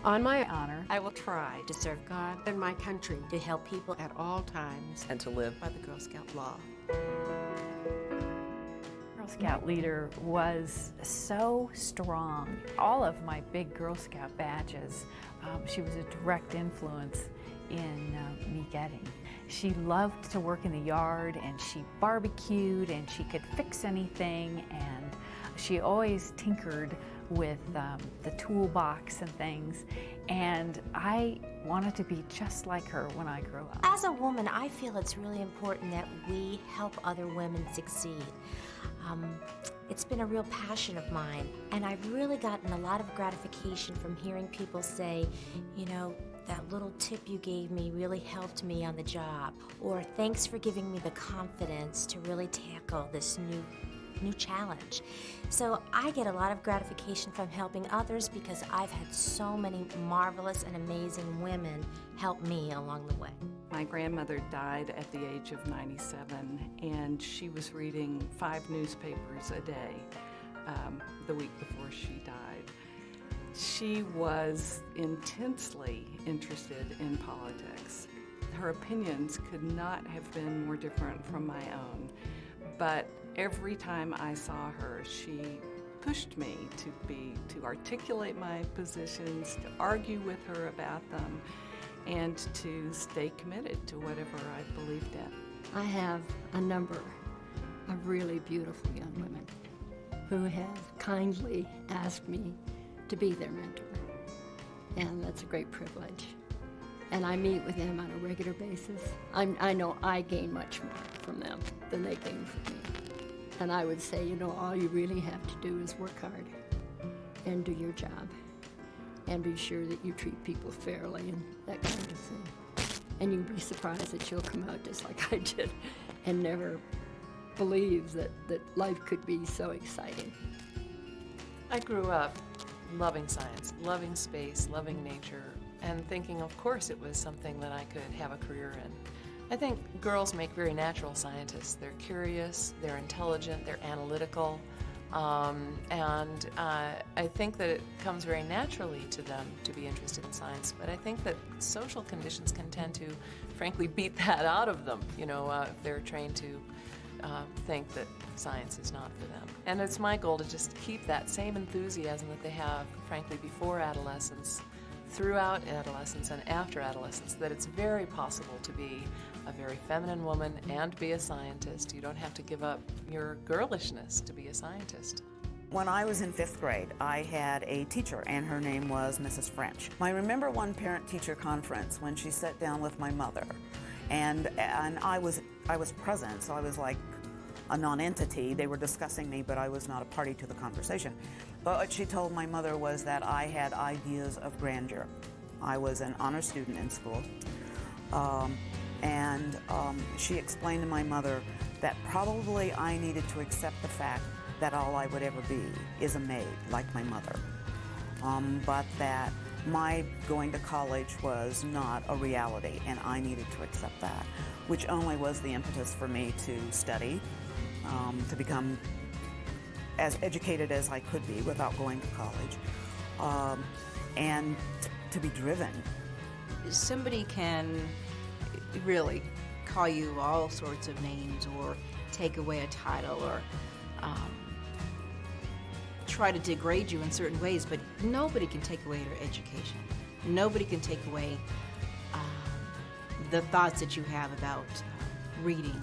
On my honor, I will try to serve God and my country, to help people at all times, and to live by the Girl Scout law. Girl Scout leader was so strong. All of my big Girl Scout badges, she was a direct influence in me getting. She loved to work in the yard, and she barbecued, and she could fix anything, and she always tinkered with the toolbox and things, and I wanted to be just like her when I grew up. As a woman, I feel it's really important that we help other women succeed. It's been a real passion of mine, and I've really gotten a lot of gratification from hearing people say, you know, that little tip you gave me really helped me on the job, or thanks for giving me the confidence to really tackle this new challenge. So I get a lot of gratification from helping others because I've had so many marvelous and amazing women help me along the way. My grandmother died at the age of 97, and she was reading 5 newspapers a day the week before she died. She was intensely interested in politics. Her opinions could not have been more different from my own, but every time I saw her, she pushed me to articulate my positions, to argue with her about them, and to stay committed to whatever I believed in. I have a number of really beautiful young women who have kindly asked me to be their mentor, and that's a great privilege. And I meet with them on a regular basis. I know I gain much more from them than they gain from me. And I would say, you know, all you really have to do is work hard and do your job and be sure that you treat people fairly and that kind of thing. And you'd be surprised that you'll come out just like I did and never believe that life could be so exciting. I grew up loving science, loving space, loving nature, and thinking, of course, it was something that I could have a career in. I think girls make very natural scientists. They're curious, they're intelligent, they're analytical, and I think that it comes very naturally to them to be interested in science, but I think that social conditions can tend to, frankly, beat that out of them, you know, if they're trained to think that science is not for them. And it's my goal to just keep that same enthusiasm that they have, frankly, before adolescence, throughout adolescence and after adolescence, that it's very possible to be a very feminine woman and be a scientist. You don't have to give up your girlishness to be a scientist. When I was in 5th grade, I had a teacher, and her name was Mrs. French. I remember one parent-teacher conference when she sat down with my mother, and I was present, so I was like a non-entity. They were discussing me, but I was not a party to the conversation. But what she told my mother was that I had ideas of grandeur. I was an honor student in school, and she explained to my mother that probably I needed to accept the fact that all I would ever be is a maid, like my mother, but that my going to college was not a reality, and I needed to accept that, which only was the impetus for me to study, to become as educated as I could be without going to college, and to be driven. Somebody can really call you all sorts of names or take away a title or try to degrade you in certain ways, but nobody can take away your education. Nobody can take away the thoughts that you have about reading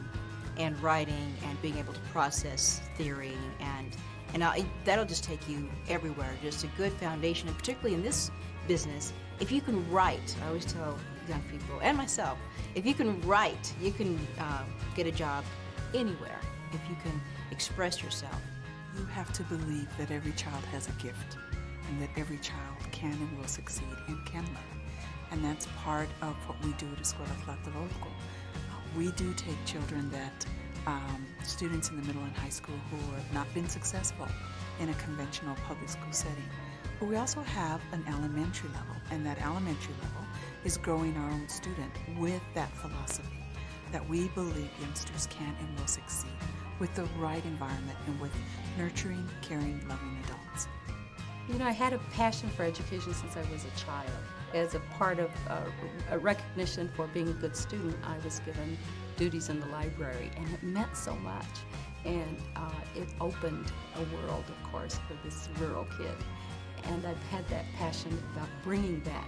and writing and being able to process theory, and that'll just take you everywhere. Just a good foundation, and particularly in this business, if you can write, I always tell young people and myself, if you can write, you can get a job anywhere if you can express yourself. You have to believe that every child has a gift and that every child can and will succeed and can learn. And that's part of what we do at Escuela Tlatelolco. We do take children that, students in the middle and high school who have not been successful in a conventional public school setting. But we also have an elementary level, and that elementary level is growing our own student with that philosophy that we believe youngsters can and will succeed with the right environment and with nurturing, caring, loving adults. You know, I had a passion for education since I was a child. As a part of a recognition for being a good student, I was given duties in the library, and it meant so much. And it opened a world, of course, for this rural kid. And I've had that passion about bringing that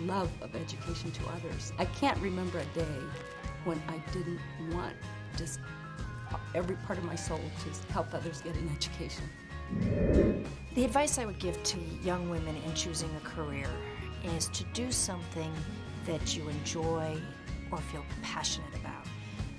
love of education to others. I can't remember a day when I didn't want just every part of my soul to help others get an education. The advice I would give to young women in choosing a career is to do something that you enjoy or feel passionate about,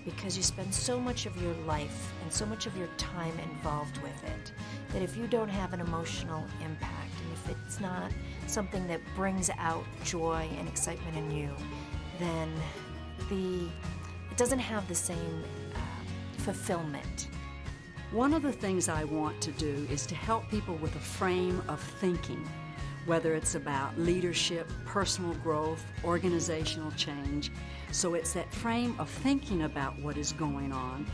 because you spend so much of your life and so much of your time involved with it that if you don't have an emotional impact and if it's not something that brings out joy and excitement in you, then it doesn't have the same fulfillment. One of the things I want to do is to help people with a frame of thinking, whether it's about leadership, personal growth, organizational change. So it's that frame of thinking about what is going on.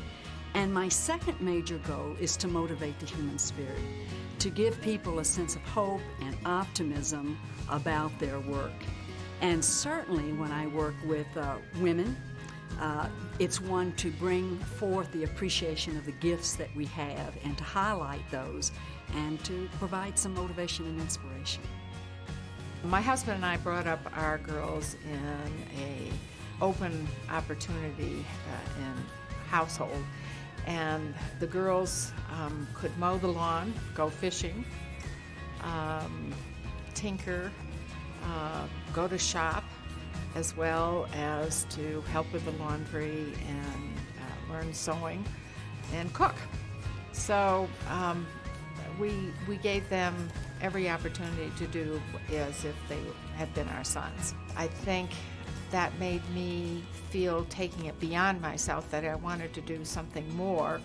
And my second major goal is to motivate the human spirit, to give people a sense of hope and optimism about their work. And certainly when I work with women, it's one to bring forth the appreciation of the gifts that we have and to highlight those and to provide some motivation and inspiration. My husband and I brought up our girls in a open opportunity in household, and the girls could mow the lawn, go fishing, tinker, go to shop, as well as to help with the laundry and learn sewing and cook. So we gave them every opportunity to do as if they had been our sons. I think that made me feel, taking it beyond myself, that I wanted to do something more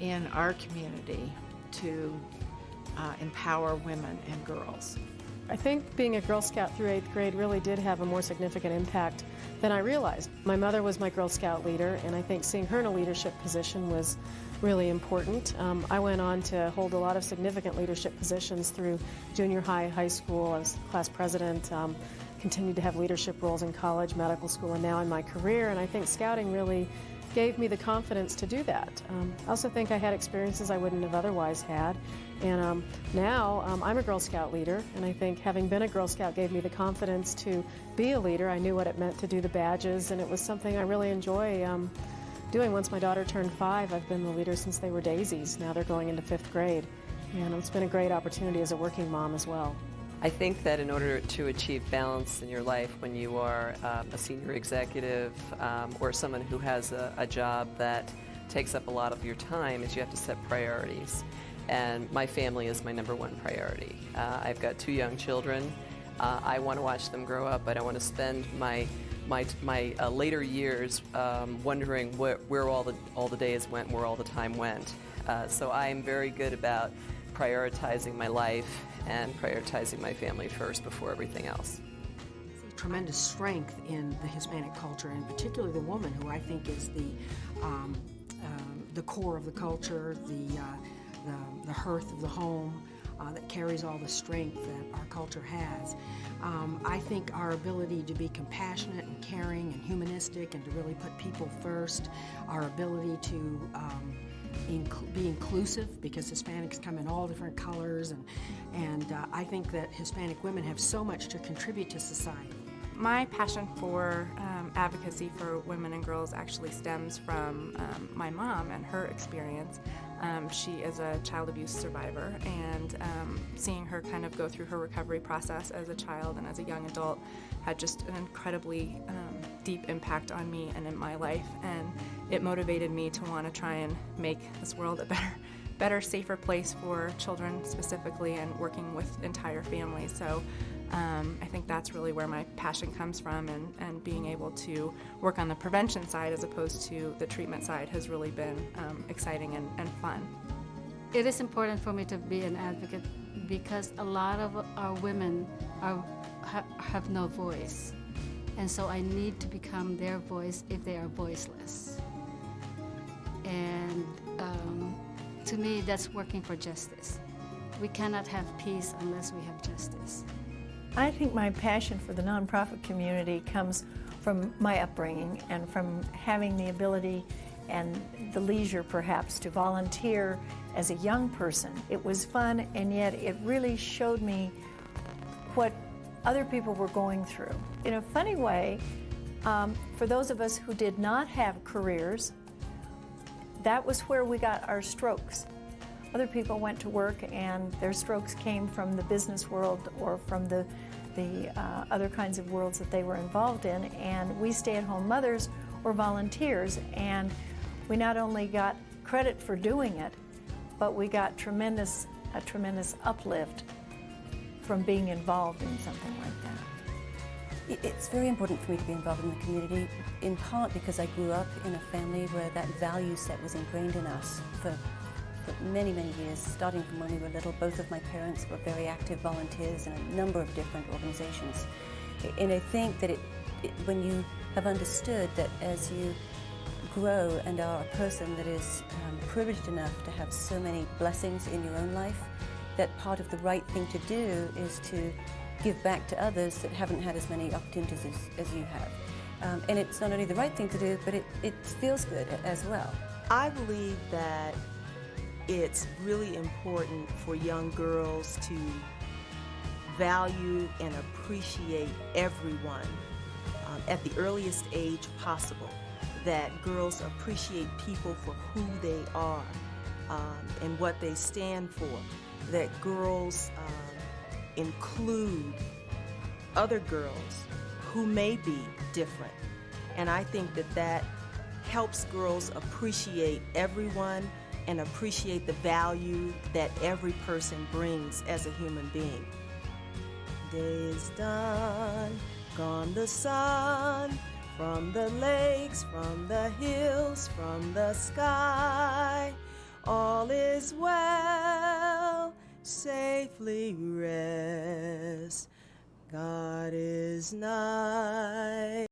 in our community to empower women and girls. I think being a Girl Scout through 8th grade really did have a more significant impact than I realized. My mother was my Girl Scout leader, and I think seeing her in a leadership position was really important. I went on to hold a lot of significant leadership positions through junior high, high school. I was class president, continued to have leadership roles in college, medical school, and now in my career, and I think Scouting really gave me the confidence to do that. I also think I had experiences I wouldn't have otherwise had. And now I'm a Girl Scout leader, and I think having been a Girl Scout gave me the confidence to be a leader. I knew what it meant to do the badges, and it was something I really enjoy doing. Once my daughter turned 5, I've been the leader since they were daisies. Now they're going into 5th grade, and it's been a great opportunity as a working mom as well. I think that in order to achieve balance in your life when you are a senior executive or someone who has a job that takes up a lot of your time, is you have to set priorities. And my family is my number one priority. I've got 2 young children. I want to watch them grow up. I don't want to spend my later years wondering where all the days went, where all the time went. So I am very good about prioritizing my life and prioritizing my family first before everything else. I see tremendous strength in the Hispanic culture, and particularly the woman, who I think is the core of the culture, the hearth of the home, that carries all the strength that our culture has. I think our ability to be compassionate and caring and humanistic and to really put people first, our ability to be inclusive, because Hispanics come in all different colors, and I think that Hispanic women have so much to contribute to society. My passion for advocacy for women and girls actually stems from my mom and her experience. She is a child abuse survivor, and seeing her kind of go through her recovery process as a child and as a young adult had just an incredibly deep impact on me and in my life, and it motivated me to want to try and make this world a better, safer place for children specifically, and working with entire families. So I think that's really where my passion comes from, and being able to work on the prevention side as opposed to the treatment side has really been exciting and fun. It is important for me to be an advocate because a lot of our women have no voice, and so I need to become their voice if they are voiceless. And to me, that's working for justice. we cannot have peace unless we have justice. I think my passion for the nonprofit community comes from my upbringing and from having the ability and the leisure perhaps to volunteer as a young person. It was fun, and yet it really showed me what other people were going through. In a funny way, for those of us who did not have careers, that was where we got our strokes. Other people went to work and their strokes came from the business world or from the other kinds of worlds that they were involved in, and we stay-at-home mothers were volunteers, and we not only got credit for doing it, but we got a tremendous uplift from being involved in something like that. It's very important for me to be involved in the community, in part because I grew up in a family where that value set was ingrained in us for many, many years, starting from when we were little. Both of my parents were very active volunteers in a number of different organizations. And I think that when you have understood that as you grow and are a person that is privileged enough to have so many blessings in your own life, that part of the right thing to do is to give back to others that haven't had as many opportunities as you have. And it's not only the right thing to do, but it feels good as well. I believe that it's really important for young girls to value and appreciate everyone at the earliest age possible. That girls appreciate people for who they are and what they stand for. That girls include other girls who may be different. And I think that helps girls appreciate everyone and appreciate the value that every person brings as a human being. Day is done, gone the sun, from the lakes, from the hills, from the sky. All is well, safely rest. God is nigh.